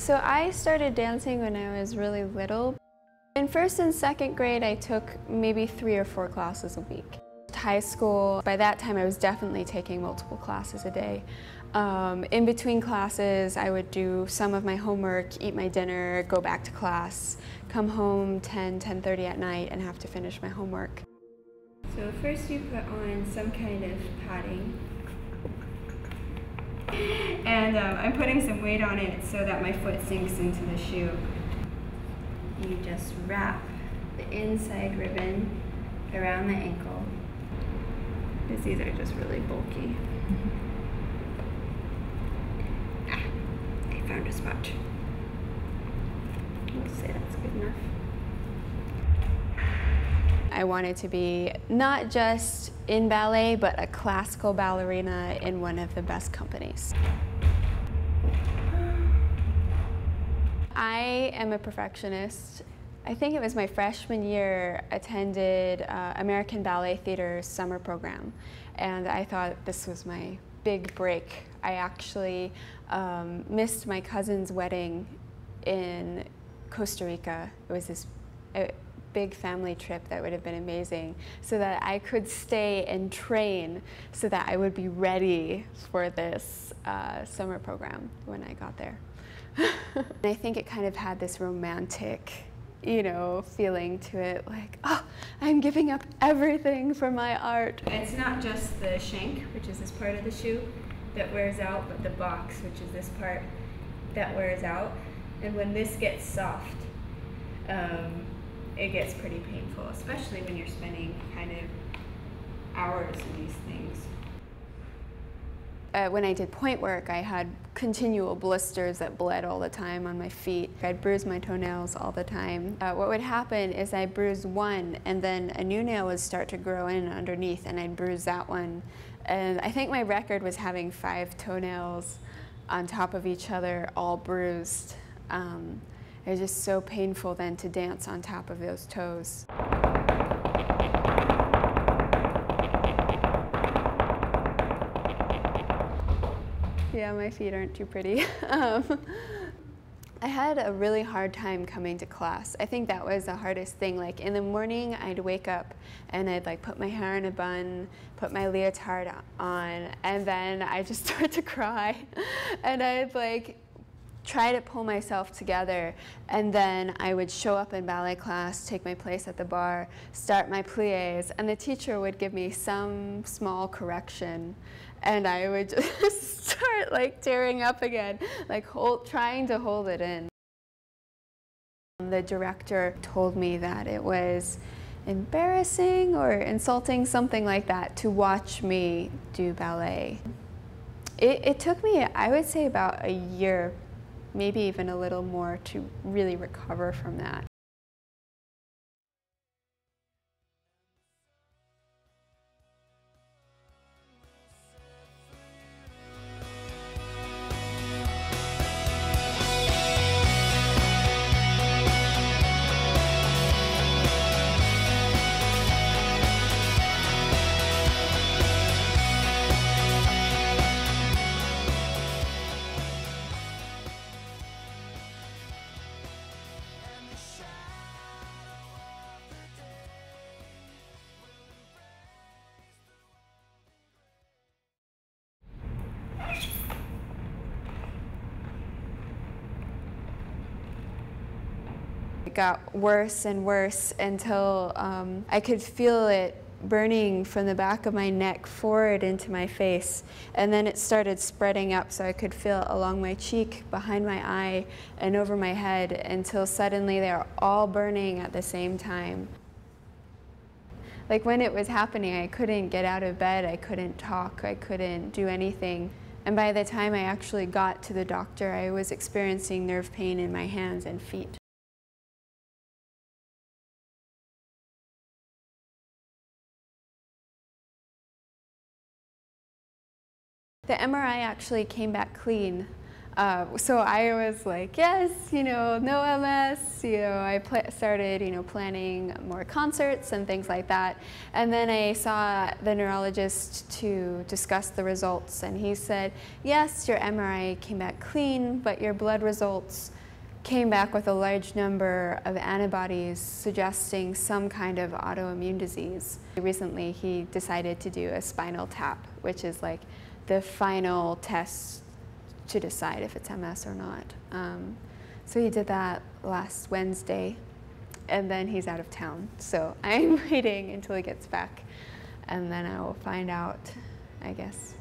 So I started dancing when I was really little. In first and second grade, I took maybe 3 or 4 classes a week. High school, by that time I was definitely taking multiple classes a day. In between classes, I would do some of my homework, eat my dinner, go back to class, come home 10:30 at night and have to finish my homework. So first you put on some kind of padding. And I'm putting some weight on it so that my foot sinks into the shoe. You just wrap the inside ribbon around the ankle, because these are just really bulky. I found a spot. Let's say that's good enough. I wanted to be not just in ballet, but a classical ballerina in one of the best companies. I am a perfectionist. I think it was my freshman year, attended American Ballet Theater's summer program, and I thought this was my big break. I actually missed my cousin's wedding in Costa Rica. It was this big family trip that would have been amazing, so that I could stay and train so that I would be ready for this summer program when I got there. I think it kind of had this romantic, feeling to it, like, oh, I'm giving up everything for my art. It's not just the shank, which is this part of the shoe, that wears out, but the box, which is this part that wears out. And when this gets soft, it gets pretty painful, especially when you're spending kind of hours in these things. When I did point work, I had continual blisters that bled all the time on my feet. I'd bruise my toenails all the time. What would happen is I'd bruise one, and then a new nail would start to grow in underneath, and I'd bruise that one. And I think my record was having 5 toenails on top of each other, all bruised. It was just so painful then to dance on top of those toes. Yeah, my feet aren't too pretty. I had a really hard time coming to class. I think that was the hardest thing. Like in the morning, I'd wake up and I'd put my hair in a bun, put my leotard on, and then I'd just start to cry. And I'd try to pull myself together, and then I would show up in ballet class, take my place at the bar, start my pliés, and the teacher would give me some small correction, and I would just start tearing up again, trying to hold it in. The director told me that it was embarrassing or insulting, something like that, to watch me do ballet. It took me, I would say, about a year, maybe even a little more, to really recover from that. It got worse and worse until I could feel it burning from the back of my neck forward into my face, and then it started spreading up, so I could feel along my cheek, behind my eye, and over my head, until suddenly they were all burning at the same time. When it was happening, I couldn't get out of bed, I couldn't talk, I couldn't do anything. And by the time I actually got to the doctor, I was experiencing nerve pain in my hands and feet. The MRI actually came back clean. So I was like, yes, you know, no MS. You know, I started, you know, planning more concerts and things like that. And then I saw the neurologist to discuss the results, and he said, yes, your MRI came back clean, but your blood results came back with a large number of antibodies suggesting some kind of autoimmune disease. Recently, he decided to do a spinal tap, which is like the final test to decide if it's MS or not. So he did that last Wednesday, and then he's out of town. So I'm waiting until he gets back, and then I will find out, I guess.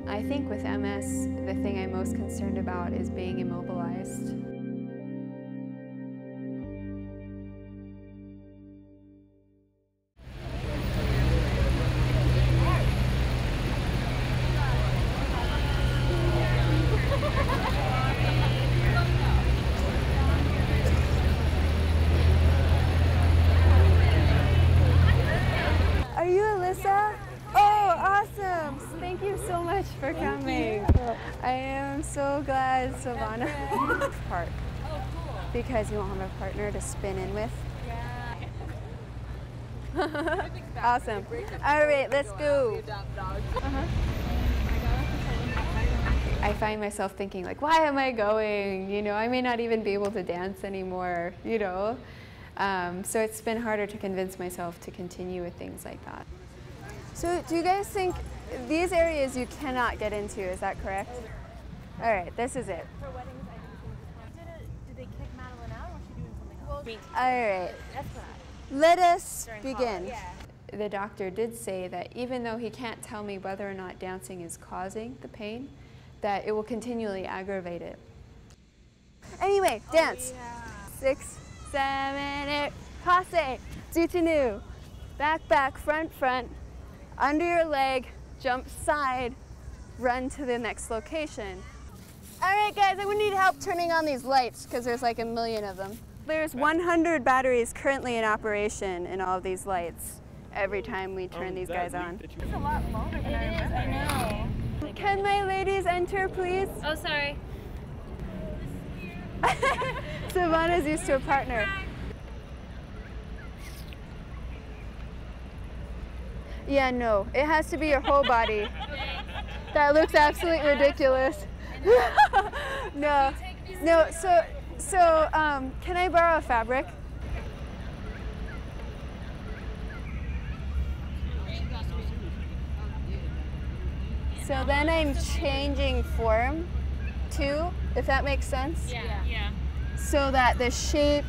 I think with MS, the thing I'm most concerned about is being immobilized. Are you Alyssa? Oh, awesome! Thank you so much for coming. I am so glad Savannah part because you won't have a partner to spin in with. Yeah. Awesome. All right, let's go. I find myself thinking like, why am I going? You know, I may not even be able to dance anymore. You know. So it's been harder to convince myself to continue with things like that. So do you guys think these areas you cannot get into, is that correct? All right, this is it. For weddings, did they kick Madeline out, or was she doing something else? All right, let us begin. Yeah. The doctor did say that even though he can't tell me whether or not dancing is causing the pain, that it will continually aggravate it. Anyway, dance. Yeah. 6, 7, 8, passe, soutenu, back, back, front, front, under your leg, jump side, run to the next location. All right, guys, I'm gonna need help turning on these lights because there's like a million of them. There's 100 batteries currently in operation in all of these lights every time we turn these guys on. It's a lot longer than I remember. I know. Can my ladies enter, please? Oh, sorry. Savannah's used to a partner. Yeah, no, it has to be your whole body. That looks absolutely ridiculous. No, no, so can I borrow a fabric? So then I'm changing form too, if that makes sense? Yeah. So that the shape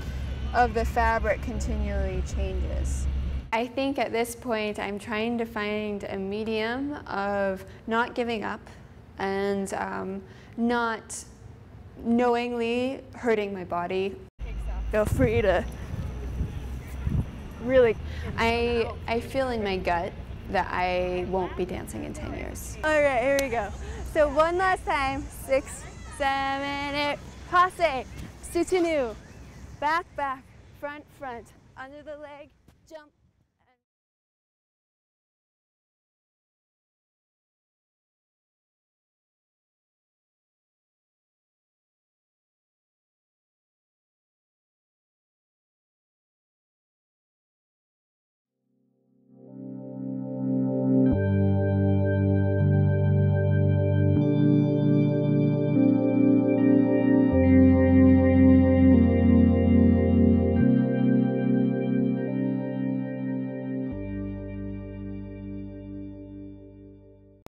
of the fabric continually changes. I think at this point I'm trying to find a medium of not giving up and not knowingly hurting my body. Feel free to really, I feel in my gut that I won't be dancing in 10 years. All right, here we go. So one last time, 6, 7, 8, passe, soutenu, back, back, front, front, under the leg, jump.